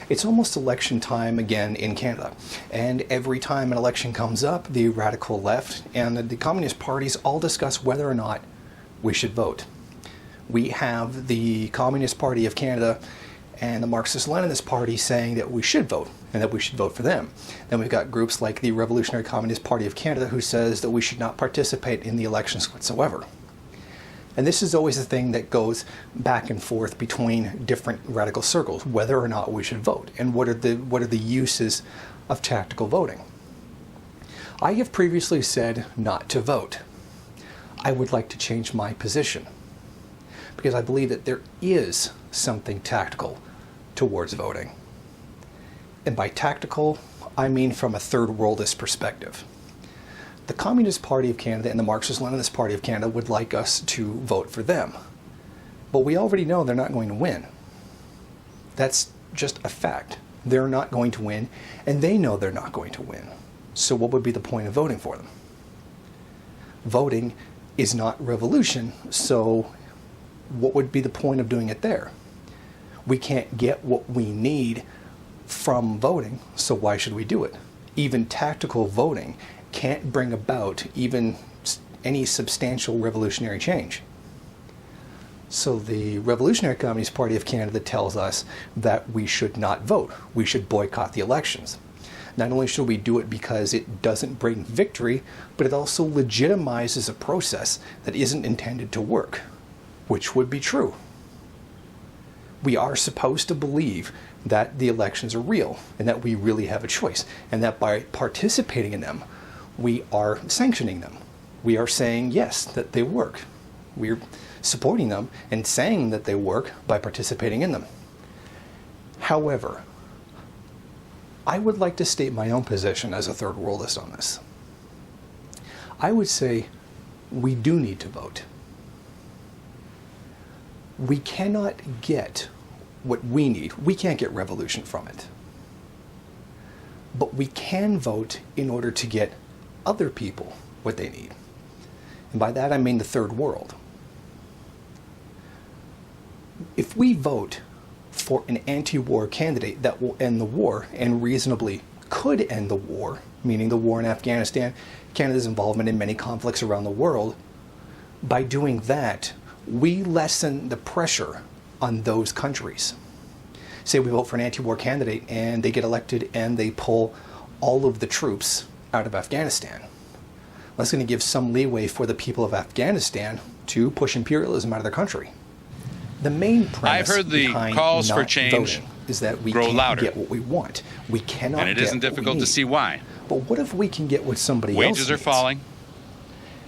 It's almost election time again in Canada, and every time an election comes up, the radical left and the Communist parties all discuss whether or not we should vote. We have the Communist Party of Canada and the Marxist-Leninist Party saying that we should vote and that we should vote for them. Then we've got groups like the Revolutionary Communist Party of Canada who says that we should not participate in the elections whatsoever. And this is always a thing that goes back and forth between different radical circles, whether or not we should vote, and what are the uses of tactical voting. I have previously said not to vote. I would like to change my position, because I believe that there is something tactical towards voting. And by tactical, I mean from a third worldist perspective. The Communist Party of Canada and the Marxist-Leninist Party of Canada would like us to vote for them. But we already know they're not going to win. That's just a fact. They're not going to win, and they know they're not going to win. So what would be the point of voting for them? Voting is not revolution, so what would be the point of doing it there? We can't get what we need from voting, so why should we do it? Even tactical voting can't bring about even any substantial revolutionary change. So the Revolutionary Communist Party of Canada tells us that we should not vote. We should boycott the elections. Not only should we do it because it doesn't bring victory, but it also legitimizes a process that isn't intended to work, which would be true. We are supposed to believe that the elections are real and that we really have a choice, and that by participating in them, we are sanctioning them. We are saying, yes, that they work. We're supporting them and saying that they work by participating in them. However, I would like to state my own position as a third worldist on this. I would say we do need to vote. We cannot get what we need. We can't get revolution from it. But we can vote in order to get other people what they need. And by that I mean the third world. If we vote for an anti-war candidate that will end the war and reasonably could end the war, meaning the war in Afghanistan, Canada's involvement in many conflicts around the world, by doing that, we lessen the pressure on those countries. Say we vote for an anti-war candidate and they get elected and they pull all of the troops out of Afghanistan. That's going to give some leeway for the people of Afghanistan to push imperialism out of their country. The main premise I've heard the behind calls not for change voting is that we grow can't louder. get what we want. We cannot And it isn't get what we difficult to need. see why. But what if we can get what somebody else Wages are needs? falling,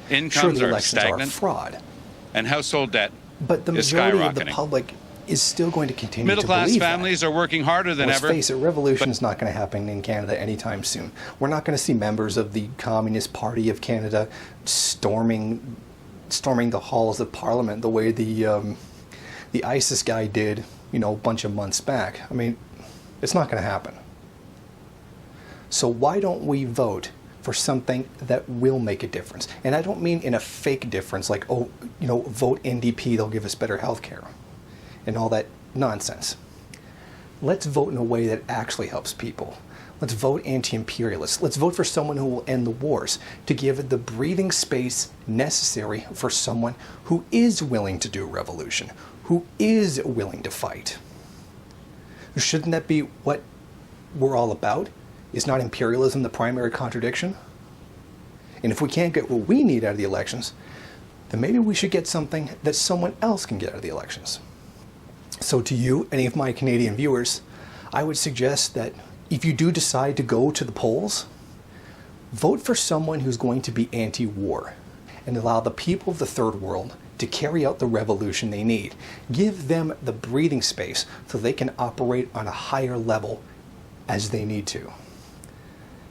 Sure, incomes the are elections are a stagnant, fraud, and household debt but the is majority of the skyrocketing. public is still going to continue to Middle-class believe families that. are working harder than Let's ever. face it, revolution is not going to happen in Canada anytime soon. We're not going to see members of the Communist Party of Canada storming the halls of Parliament the way the ISIS guy did, a bunch of months back. I mean, it's not going to happen. So why don't we vote for something that will make a difference? And I don't mean in a fake difference, like, vote NDP, they'll give us better health care, and all that nonsense. Let's vote in a way that actually helps people. Let's vote anti-imperialist. Let's vote for someone who will end the wars, to give it the breathing space necessary for someone who is willing to do revolution, who is willing to fight. Shouldn't that be what we're all about? Is not imperialism the primary contradiction? And if we can't get what we need out of the elections, then maybe we should get something that someone else can get out of the elections. So to you, any of my Canadian viewers, I would suggest that if you do decide to go to the polls, vote for someone who's going to be anti-war and allow the people of the third world to carry out the revolution they need. Give them the breathing space so they can operate on a higher level as they need to.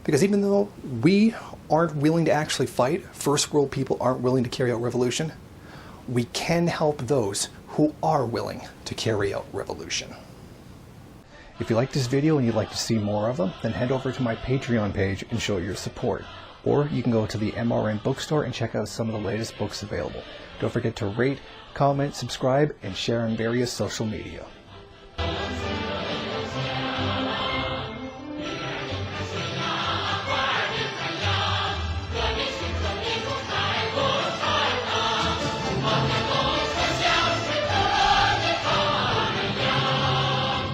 Because even though we aren't willing to actually fight, first world people aren't willing to carry out revolution, we can help those who are willing to carry out revolution. If you like this video and you'd like to see more of them, then head over to my Patreon page and show your support. Or you can go to the MRN bookstore and check out some of the latest books available. Don't forget to rate, comment, subscribe, and share on various social media.